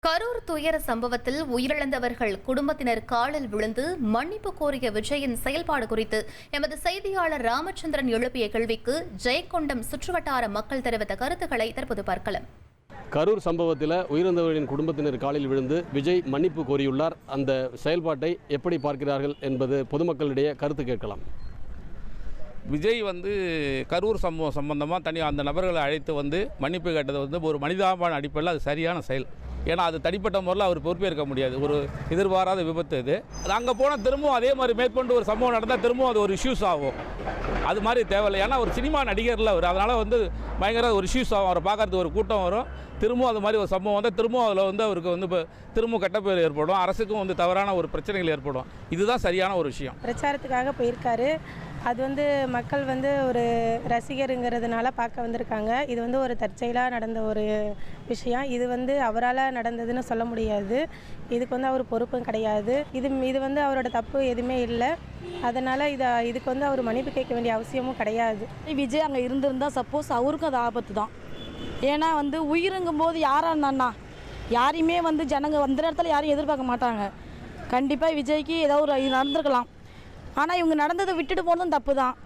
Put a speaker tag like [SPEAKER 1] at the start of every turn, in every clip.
[SPEAKER 1] கரூர் துயர சம்பவத்தில் உயிரிழந்தவர்கள் குடும்பத்தினர் காலில் விழுந்து மன்னிப்பு கோரிய விஜயின் செயல்பாடு குறித்து எமது செய்தியாளர் ராமச்சந்திரன் எழுப்பிய கேள்விக்கு ஜெயங்கொண்டம் சுற்றுவட்டார மக்கள் தெரிவித்த கருத்துக்களை தற்போது பார்க்கலாம்.
[SPEAKER 2] கரூர் சம்பவத்தில் உயிரிழந்தவர்களின் குடும்பத்தினர் காலில் விழுந்து விஜய் மன்னிப்பு கோரியுள்ளார். அந்த செயல்பாட்டை எப்படி பார்க்கிறார்கள் என்பது பொதுமக்களிடையே கருத்து கேட்கலாம்.
[SPEAKER 3] விஜய் கரூர் சம்பவம் சம்பந்தமாக அந்த நபர்களை அழைத்து மன்னிப்பு கேட்டது ஒரு மனிதாபான அடிப்படையில் அது சரியான செயல். ஏன்னா அது தனிப்பட்ட முறையில் அவர் பொறுப்பேற்க முடியாது. ஒரு எதிர்பாராத விபத்து இது. அங்கே போனால் திரும்பவும் அதே மாதிரி மேற்கொண்டு ஒரு சம்பவம் நடந்தால் திரும்பவும் அது ஒரு இஷ்யூஸ் ஆகும். அது மாதிரி தேவையில்லை. ஏன்னா ஒரு சினிமா நடிகரில் அவர் அதனால் பயங்கர ஒரு இஷ்யூஸ் ஆகும். அவரை பார்க்கறதுக்கு ஒரு கூட்டம் வரும். திரும்பவும் அது மாதிரி ஒரு சம்பவம் வந்தால் திரும்பவும் அதில் அவருக்கு இப்போ திரும்பவும் கெட்டப்பேர் ஏற்படும். அரசுக்கும் தவறான ஒரு பிரச்சனைகள் ஏற்படும். இதுதான் சரியான ஒரு விஷயம்.
[SPEAKER 4] பிரச்சாரத்துக்காக போயிருக்காரு. அது மக்கள் ஒரு ரசிகருங்கிறதுனால பார்க்க வந்திருக்காங்க. இது ஒரு தற்செயலாக நடந்த ஒரு விஷயம். இது அவரால் நடந்ததுன்னு சொல்ல முடியாது. இதுக்கு அவர் பொறுப்பும் கிடையாது. இது அவரோட தப்பு எதுவுமே இல்லை. அதனால் இதுக்கு அவர் மன்னிப்பு கேட்க வேண்டிய அவசியமும் கிடையாது.
[SPEAKER 5] விஜய் அங்கே இருந்திருந்தால் சப்போஸ் அவருக்கும் அது ஆபத்து தான். ஏன்னா உயிருங்கும் போது யாராக இருந்தான்னா யாரையுமே ஜனங்க அந்த இடத்துல யாரையும் எதிர்பார்க்க மாட்டாங்க. கண்டிப்பாக விஜய்க்கு ஏதோ ஒரு நடந்திருக்கலாம். ஆனால் இவங்க நடந்ததை விட்டுட்டு போனதும் தப்பு தான்.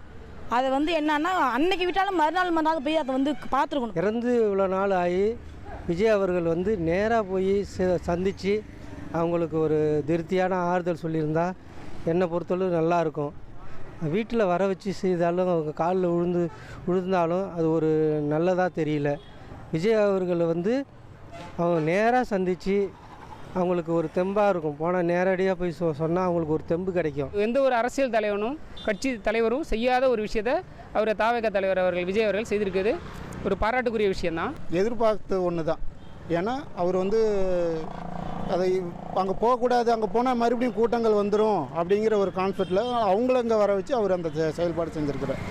[SPEAKER 5] அதை என்னன்னா அன்னைக்கு விட்டாலும் மறுநாள் போய் அதை பார்த்துருக்கணும்.
[SPEAKER 6] இறந்து இவ்வளோ நாள் ஆகி விஜய் அவர்கள் நேராக போய் சந்தித்து அவங்களுக்கு ஒரு திருப்தியான ஆறுதல் சொல்லியிருந்தா என்னை பொறுத்தளவு நல்லாயிருக்கும். வீட்டில் வர வச்சு செய்தாலும் அவங்க காலில் விழுந்தாலும் அது ஒரு நல்லதாக தெரியல. விஜய் அவர்கள் அவங்க நேராக சந்தித்து அவங்களுக்கு ஒரு தெம்பாக இருக்கும். போனால் நேரடியாக போய் சொன்னால் அவங்களுக்கு ஒரு தெம்பு கிடைக்கும்.
[SPEAKER 7] எந்த ஒரு அரசியல் தலைவனும் கட்சி தலைவரும் செய்யாத ஒரு விஷயத்தை அவர் தாவேக தலைவர் அவர்கள் விஜய் அவர்கள் செய்திருக்கிறது ஒரு பாராட்டுக்குரிய விஷயந்தான்.
[SPEAKER 8] எதிர்பார்த்து ஒன்று தான். ஏன்னா அவர் அதை அங்கே போகக்கூடாது, அங்கே போனால் மறுபடியும் கூட்டங்கள் வந்துடும் அப்படிங்கிற ஒரு கான்செப்டில் அவங்கள அங்கே வர வச்சு அவர் அந்த செயல்பாடு செஞ்சுருக்கிறார்.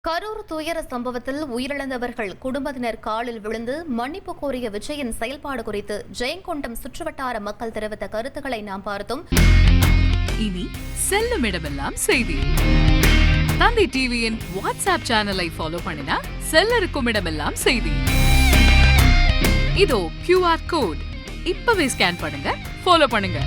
[SPEAKER 1] கரூர் துயர சம்பவத்தில் உயிரிழந்தவர்கள் குடும்பத்தினர் காலில் விழுந்து மன்னிப்பு கோரிய விஜயின் செயல்பாடு குறித்து ஜெயங்கொண்டம் சுற்றுவட்டார மக்கள் தெரிவித்த கருத்துக்களை நாம் பார்த்தோம்.
[SPEAKER 9] இனி செல்லும் இடமெல்லாம் செய்தி. தந்தை டிவியின் வாட்ஸ்அப் சேனலை ஃபாலோ பண்ணினா செல்ல இருக்கும் இடமெல்லாம் செய்தி. இதோ QR கோட் இப்பவே ஸ்கேன் பண்ணுங்க, ஃபாலோ பண்ணுங்க.